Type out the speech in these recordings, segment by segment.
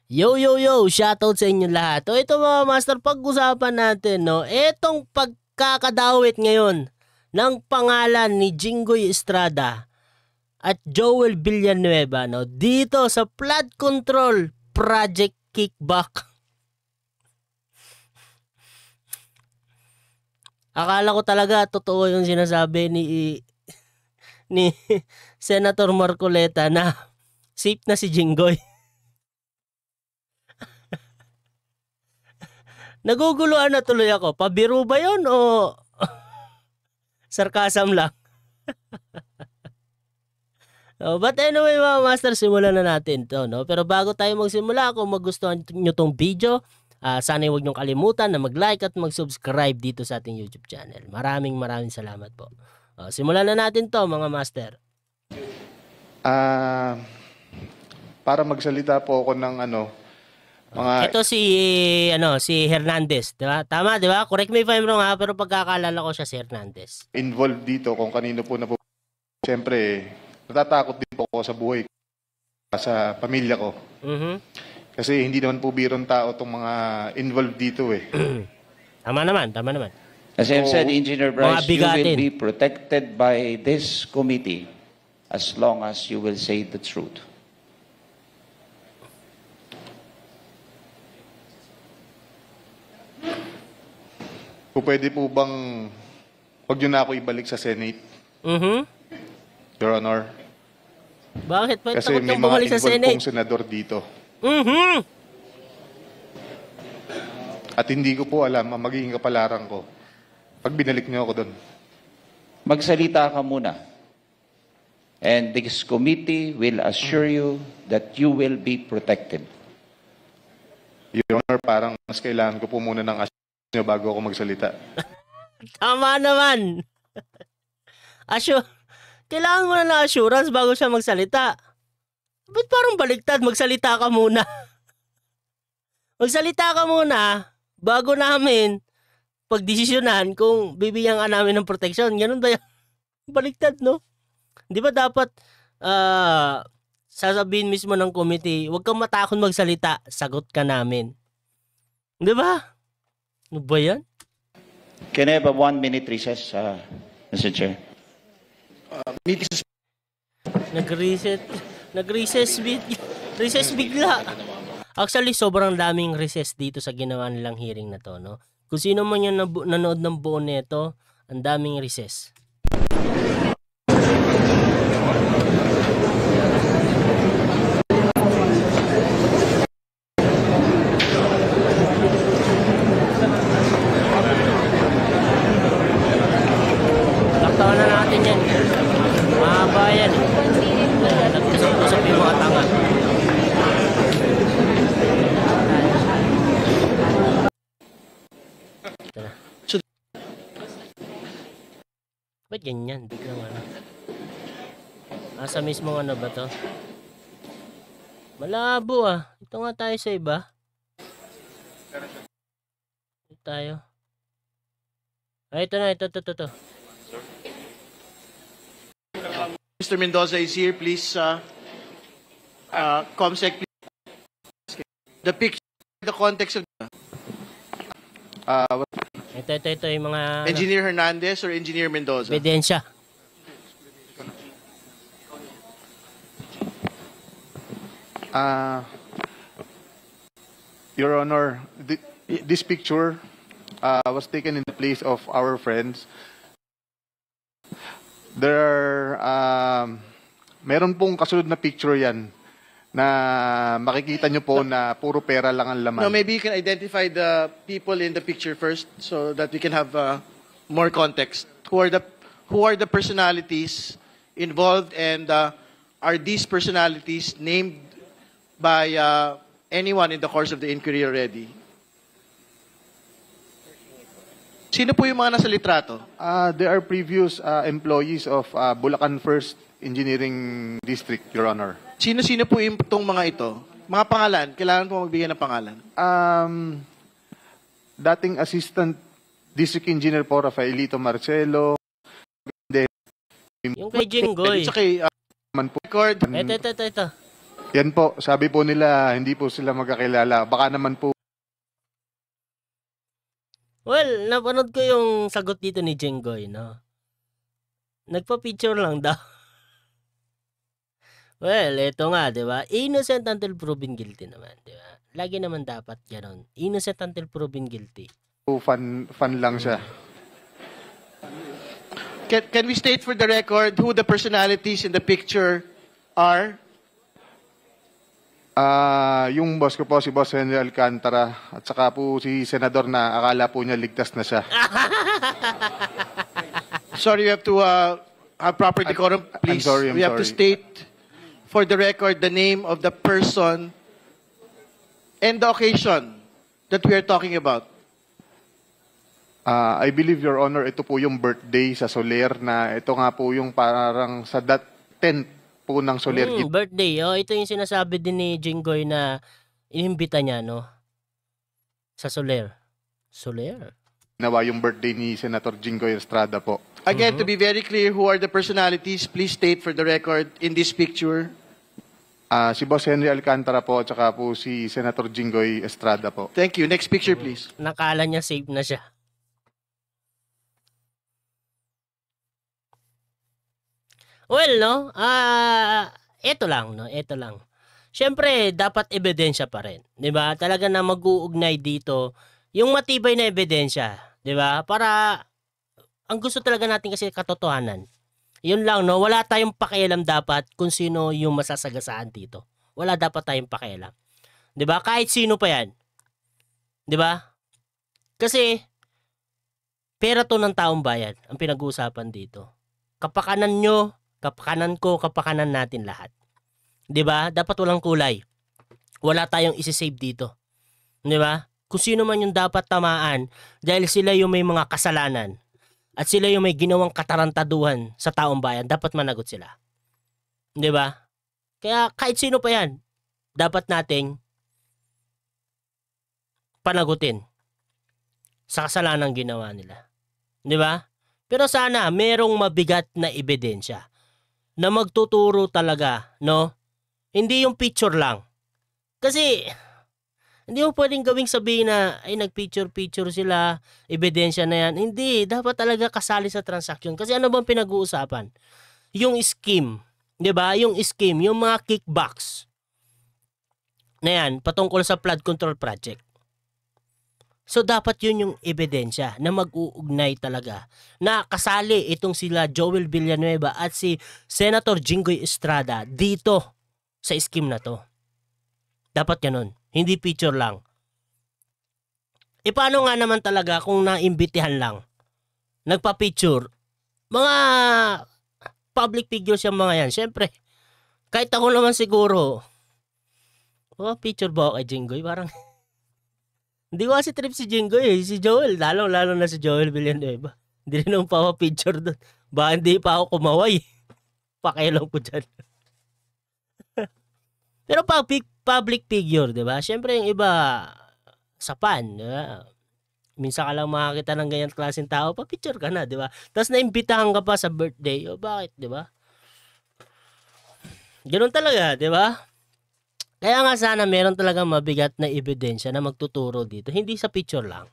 Yo, yo, yo! Shoutout sa inyo lahat. O ito mga master, pag-usapan natin, no? Etong pagkakadawit ngayon ng pangalan ni Jinggoy Estrada at Joel Villanueva, no? Dito sa Flood Control Project Kickback. Akala ko talaga totoo yung sinasabi ni Senator Marcoleta na safe na si Jinggoy. Naguguluhan na tuloy ako. Pabiro ba yun o sarcasm lang? But anyway mga master, simulan na natin to, no? Pero bago tayo magsimula, kung magustuhan nyo tong video, sana huwag nyong kalimutan na mag-like at mag-subscribe dito sa ating YouTube channel. Maraming salamat po. Simulan na natin to mga master. Para magsalita po ako ng mga... Ito si Hernandez, di ba? Tama, di ba? Correct me if I'm wrong ha, pero pagkakalala ko siya si Hernandez. Involved dito kung kanino po na po. Siyempre, natatakot din po ako sa buhay ko, sa pamilya ko. Kasi hindi naman po birong tao itong mga involved dito eh. Tama naman. As I've said, Engineer Bryce, you bigatin. will be protected by this committee as long as you will say the truth. Kung pwede po bang huwag nyo na ako ibalik sa Senate, Your Honor. Bakit? Bakit Kasi takot may kang mga bumalik sa involved Senate? pong senador dito. At hindi ko po alam ang magiging kapalaran ko pag binalik nyo ako doon. Magsalita ka muna. And this committee will assure you that you will be protected. Your Honor, parang mas kailangan ko po muna ng assurance nyo bago ako magsalita. Tama naman. Kailangan mo na ng assurance bago siya magsalita. Ba't parang baliktad? Magsalita ka muna. Magsalita ka muna bago namin pagdesisyonan kung bibigyan ka namin ng protection. Ganun ba yan? Baliktad, no? Di ba dapat sasabihin mismo ng committee, huwag kang matakot magsalita, sagot ka namin. Di ba? Ano ba yan? Can I have a 1-minute recess, Mr. Chair? Recess bigla. Actually, sobrang daming recess dito sa ginawa nilang hearing na to, no? Kung sino man yung nanood ng buo nito, ang daming recess. Taktawan na natin yan. Mahaba yan. Nagkusap-kusap yung mga tanga. Ba't ganyan? Biglang ano? Nasa mismong ano ba to? Malabo ah. Ito nga tayo sa iba. Ito tayo. Ay, ito na. Ito. Mr. Mendoza is here, please. Comsec, please. The picture, the context of Ito yung mga Engineer Hernandez or Engineer Mendoza? ebidensya. Your Honor, this picture was taken in the place of our friends. There are, meron pong kasunod na picture yan na makikita nyo po na puro pera lang ang laman. No, maybe you can identify the people in the picture first so that we can have more context. Who are the personalities involved, and are these personalities named by anyone in the course of the inquiry already? Sino po yung mga nasa litrato? There are previous employees of Bulacan First Engineering District, Your Honor. Sino-sino po itong mga ito? Mga pangalan, kailangan po magbigay ng pangalan. Dating Assistant District Engineer po, Rafaelito Marcelo. Yung kay Jinggoy. It's okay. Man po. Record. Ito. Yan po, sabi po nila, hindi po sila magkakilala. Baka naman po. Well, napanood ko yung sagot dito ni Jinggoy, no? Nagpa-picture lang daw. Well, eto nga, di ba? Innocent until proven guilty naman, di ba? Lagi naman dapat gano'n. Innocent until proven guilty. Fun lang siya. Can we state for the record who the personalities in the picture are? Yung boss ko po, si Boss Henry Alcantara, at saka po si Senador na akala po niya ligtas na siya. Sorry, we have to have proper decorum, please. I'm we have to sorry. state for the record the name of the person and the occasion that we are talking about. I believe, Your Honor, ito po yung birthday sa Soler na ito nga po yung parang sa 10th po ng Soler. Birthday. Oh, ito yung sinasabi din ni Jinggoy na inimbita niya, no? Sa Soler. Soler? Ginawa yung birthday ni Senator Jinggoy Estrada po. Again, to be very clear, who are the personalities? Please state for the record in this picture. Si Boss Henry Alcantara po, at saka po si Senator Jinggoy Estrada po. Thank you. Next picture, please. Nakala niya safe na siya. Well, no? Ito lang, no? Ito lang. Siyempre, dapat ebidensya pa rin. 'Di ba? Talaga na mag-uugnay dito yung matibay na ebidensya, 'di ba? Para ang gusto talaga natin kasi katotohanan. Yun lang, no? Wala tayong pakialam dapat kung sino yung masasagasaan dito. Wala dapat tayong pakialam. 'Di ba? Kahit sino pa 'yan. 'Di ba? Kasi pera to ng taong bayan ang pinag-uusapan dito. Kapakanan nyo, kapakanan ko, kapakanan natin lahat. 'Di ba? Dapat walang kulay. Wala tayong isi-save dito. 'Di ba? Kung sino man yung dapat tamaan dahil sila yung may mga kasalanan at sila yung may ginawang katarantaduhan sa taong bayan, dapat managot sila. 'Di ba? Kaya kahit sino pa 'yan, dapat nating panagutin sa kasalanang ginawa nila. 'Di ba? Pero sana merong mabigat na ebidensya na magtuturo talaga, no? Hindi yung picture lang. Kasi hindi mo pwedeng gawing sabihin na ay nagpicture-picture sila, ebidensya na yan. Hindi, dapat talaga kasali sa transaction. Kasi ano bang pinag-uusapan? Yung scheme, 'di ba? Yung scheme, yung mga kickbacks na yan patungkol sa flood control project. So dapat yun yung ebidensya na mag-uugnay talaga na kasali itong sila Joel Villanueva at si Senator Jinggoy Estrada dito sa scheme na to. Dapat ganun. Hindi picture lang. E paano nga naman talaga kung naimbitihan lang? Nagpa-picture. Mga public figures yung mga yan. Siyempre, kahit ako naman siguro, picture ba ako kay Jinggoy? Parang hindi ko kasi trip si Jinggoy eh. Si Joel, lalo na si Joel Villanueva. Hindi rin akong pa-picture doon. Baka hindi pa ako kumaway. Pakialam ko dyan. Pero public figure, di ba? Siyempre yung iba sa pan, di ba? Minsan ka lang makakita ng ganyan klaseng tao, pa-picture ka na, di ba? Tapos naimbitahan ka pa sa birthday. O bakit, di ba? Ganun talaga, di ba? Kaya nga sana meron talagang mabigat na ebidensya na magtuturo dito. Hindi sa picture lang.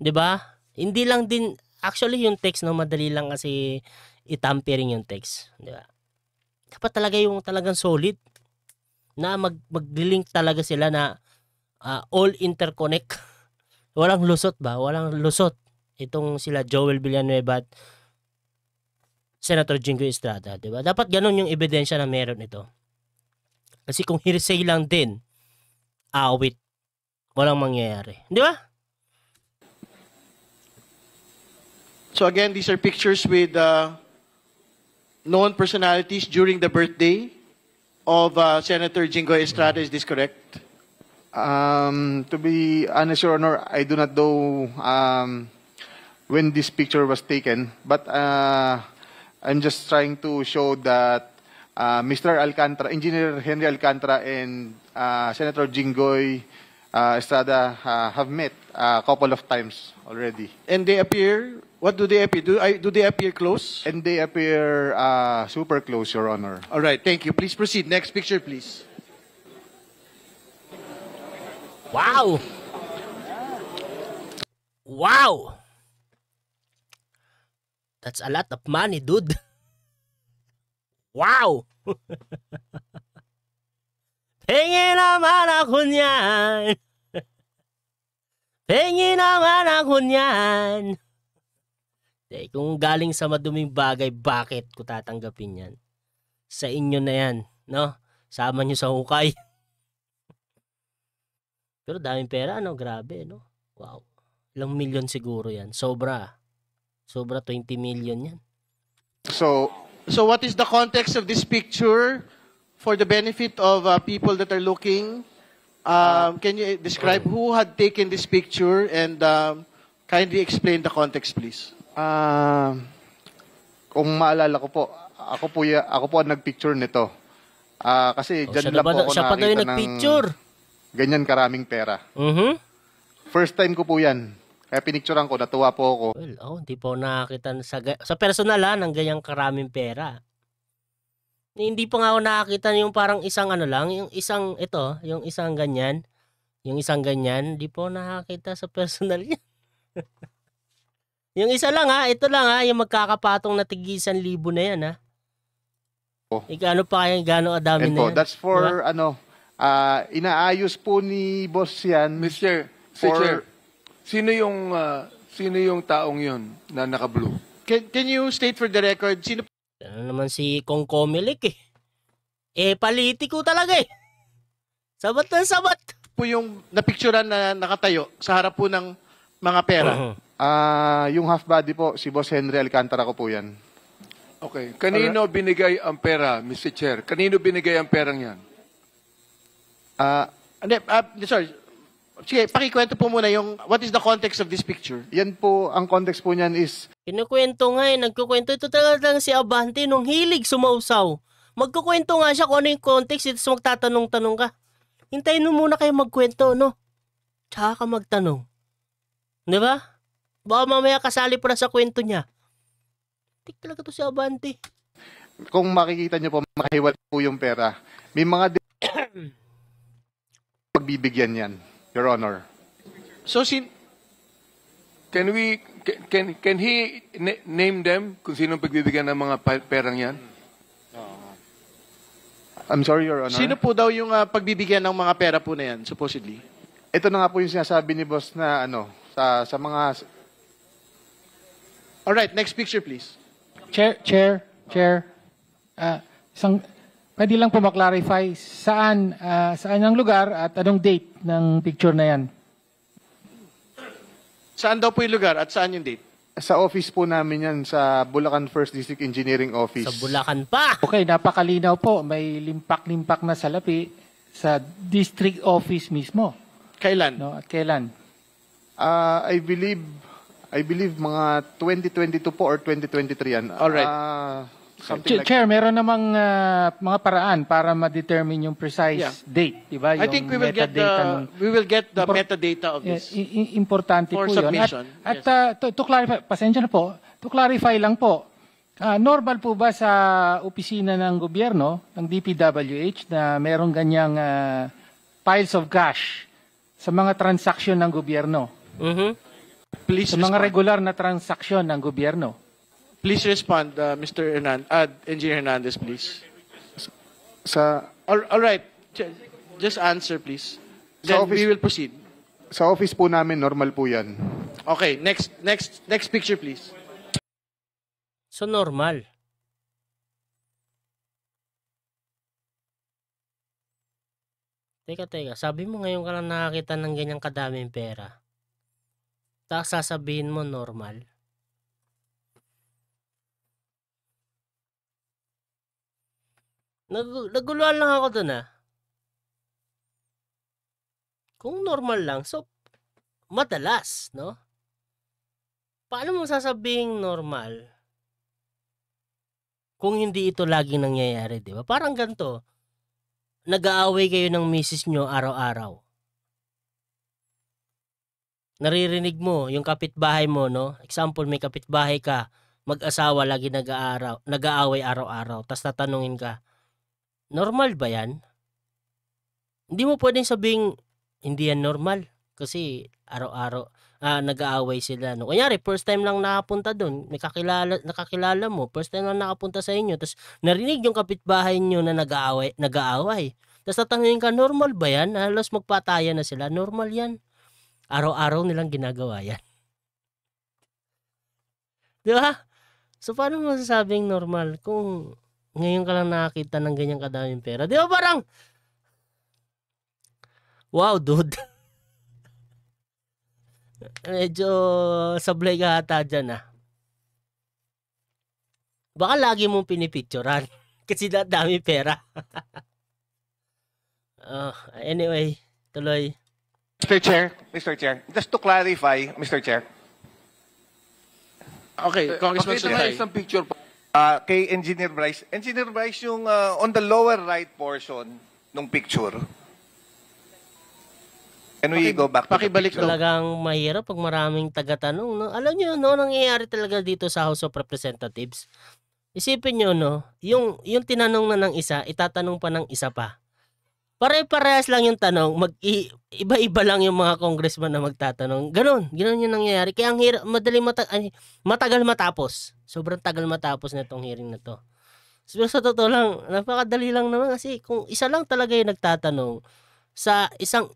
'Di ba? Hindi lang din actually yung text no madali lang kasi i-tampering yung text, 'di ba? Dapat talaga yung talagang solid na mag-link talaga sila na all interconnect. Walang lusot ba? Walang lusot. Itong sila Joel Villanueva at Senator Jinggoy Estrada, 'di ba? Dapat ganun yung ebidensya na meron ito. Kasi kung hearsay lang din, awit, walang mangyayari. Di ba? So again, these are pictures with known personalities during the birthday of Senator Jinggoy Estrada. Is this correct? To be honest, Your Honor, I do not know when this picture was taken, but I'm just trying to show that Mr. Alcantara, Engineer Henry Alcantara and Senator Jinggoy Estrada have met a couple of times already. And they appear, what do they appear? Do they appear close? And they appear super close, Your Honor. All right, thank you. Please proceed. Next picture, please. Wow! Wow! That's a lot of money, dude. Wow! Pengi naman ako niyan. Pengi naman ako niyan. Kung galing sa maduming bagay, bakit ko tatanggapin yan? Sa inyo na yan, no? Sama nyo sa hukay. Pero daming pera, no? Grabe, no? Wow. Ilang milyon siguro yan. Sobra. Sobra 20 million yan. So, what is the context of this picture for the benefit of people that are looking? Can you describe who had taken this picture and kindly explain the context, please? kung maalala ko po, ako po ang nagpicture nito. Kasi dyan lang po ako siya pa daw yung nakakita ng nagpicture. ganyan karaming pera. Mm-hmm. First time ko po yan. Kaya pinicturean ko, natuwa po ako. Well, hindi po nakakita sa personal ng ganyang karaming pera. Hindi pa nga ako nakakita yung parang isang yung isang ganyan, hindi po nakakita sa personal niya. Yung isa lang ito lang yung magkakapatong na tig-1,000 na yan Oh. Ikano pa kaya gano'ng adami And na po, yan? that's for inaayos po ni boss yan. Mr. Chair, sino yung taong yun na naka-blue? Can you state for the record, sino Ano naman si Kong Comelec politiko talaga Sabat na sabat. po yung napicturean na nakatayo sa harap po ng mga pera? Yung half body po, si Boss Henry Alcantara ko po yan. Okay. Kanino binigay ang pera, Mr. Chair? Kanino binigay ang perang yan? Sorry. Sige, pakikwento po muna what is the context of this picture? Yan po, ang context po niyan is, Kinukwento nga nagkukwento. Ito talaga si Abante nung hilig sumausaw. Magkukwento nga siya kung ano yung context. Ito magtatanong-tanong ka. Hintayin mo muna kayo magkwento, no? Tsaka ka magtanong. Di ba? Baka mamaya kasali pa na sa kwento niya. Tik talaga to si Abante. kung makikita niyo po, makahiwalay po yung pera. May mga pagbibigyan yan, Your Honor. So, Can he name them kung sinong pagbibigyan ng mga perang yan? I'm sorry, Your Honor. sino po daw yung pagbibigyan ng mga pera po na yan, supposedly? Ito na nga po yung sinasabi ni boss na sa mga... Alright, next picture, please. Chair. Pwede lang po maklarify saan ang lugar at anong date ng picture na yan? Saan daw po yung lugar at saan yung date? Sa office po namin yan, sa Bulacan First District Engineering Office. Sa Bulacan pa. Okay, napakalinaw po. May limpak-limpak na salapi sa district office mismo. Kailan? No? At kailan? I believe mga 2022 po or 2023 yan. Alright. Something like Chair, meron namang mga paraan para ma-determine yung precise date, di ba? I think we will get the metadata of this. Importante For po yun. submission, At to clarify, pasensya na po, to clarify lang po, normal po ba sa opisina ng gobyerno, ng DPWH, na merong ganyang piles of cash sa mga transaksyon ng gobyerno? Please Sa mga respond. regular na transaksyon ng gobyerno? Please respond, Mr. Engineer Hernandez, please. sa All right. Just answer, please. Sa Then office- we will proceed. sa office po namin, normal po yan. Okay, next picture, please. So normal. Teka. Sabi mo ngayon ka lang nakakita ng ganyang kadaming pera. Tapos sasabihin mo normal. Naguluhan lang ako dun Kung normal lang, so madalas, no? Paano mo sasabihin normal kung hindi ito laging nangyayari, di ba? Parang ganito, nag-aaway kayo ng misis nyo araw-araw. Naririnig mo yung kapitbahay mo, no? Example, may kapitbahay ka, mag-asawa, lagi nag-aaway araw-araw, tapos tatanungin ka, normal ba yan? Hindi mo pwedeng sabing hindi yan normal. Kasi araw-araw nag-aaway sila. No? Kunyari, first time lang nakapunta doon, nakakilala mo, first time lang nakapunta sa inyo, tapos narinig yung kapitbahay nyo na nag-aaway. Tapos tatanungin ka, normal ba yan? Halos magpatayan na sila. Normal yan. Araw-araw nilang ginagawa yan. Di ba? So, paano mo masasabing normal kung ngayon ka lang nakakita ng ganyang kadaming pera? Di ba parang, wow, dude. Medyo sablay ka ata dyan, Baka lagi mong pinipicturan. Kasi dami pera. Anyway, tuloy. Mr. Chair, just to clarify, Mr. Chair, Okay, Congressman Pakita nga Sutay. isang picture po. kay Engineer Bryce yung on the lower right portion ng picture. Can we go back to the Pakibalik picture? Talagang mahirap pag maraming taga-tanong. No? Alam nyo, no, nangyayari talaga dito sa House of Representatives. Isipin nyo, no, yung tinanong na ng isa, itatanong pa ng isa pa. Pare-parehas lang yung tanong, iba-iba lang yung mga congressman na magtatanong. Ganon yung nangyayari. Kaya ang hirap, matagal matapos. Sobrang tagal matapos na itong hearing na to. So, sa totoo lang, napakadali lang naman kasi kung isa lang talaga yung nagtatanong sa isang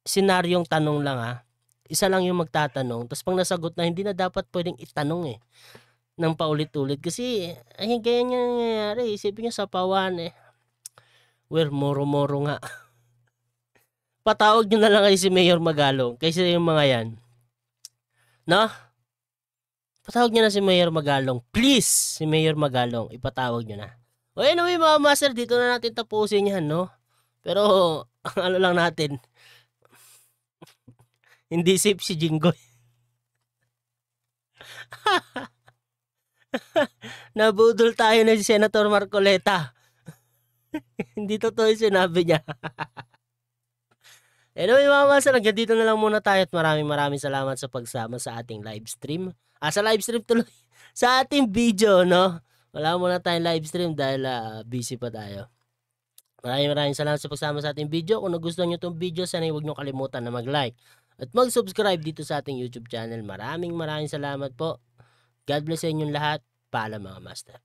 senaryong tanong lang isa lang yung magtatanong, tapos pag nasagot na, hindi na dapat pwedeng itanong ng paulit-ulit kasi ay ganyan yung nangyayari. Isipin nyo sa pawan well, moro-moro nga. Patawag nyo na lang kayo si Mayor Magalong kaysa yung mga yan. No? Patawag nyo na si Mayor Magalong. Please, si Mayor Magalong, ipatawag nyo na. O anyway mga master, dito na natin tapusin yan, no? Pero, ano lang natin, hindi safe si Jinggoy. Nabudol tayo na si Senator Marcoleta. Hindi totoo yung sinabi niya. Anyway mga master, hanggang dito na lang muna tayo at maraming salamat sa pagsama sa ating live stream. Sa live stream tuloy. Sa ating video, no? Wala muna tayong live stream dahil busy pa tayo. Maraming salamat sa pagsama sa ating video. Kung nagustuhan nyo itong video, sana huwag nyo kalimutan na mag-like at mag-subscribe dito sa ating YouTube channel. Maraming salamat po. God bless sa inyong lahat. Paalam mga master.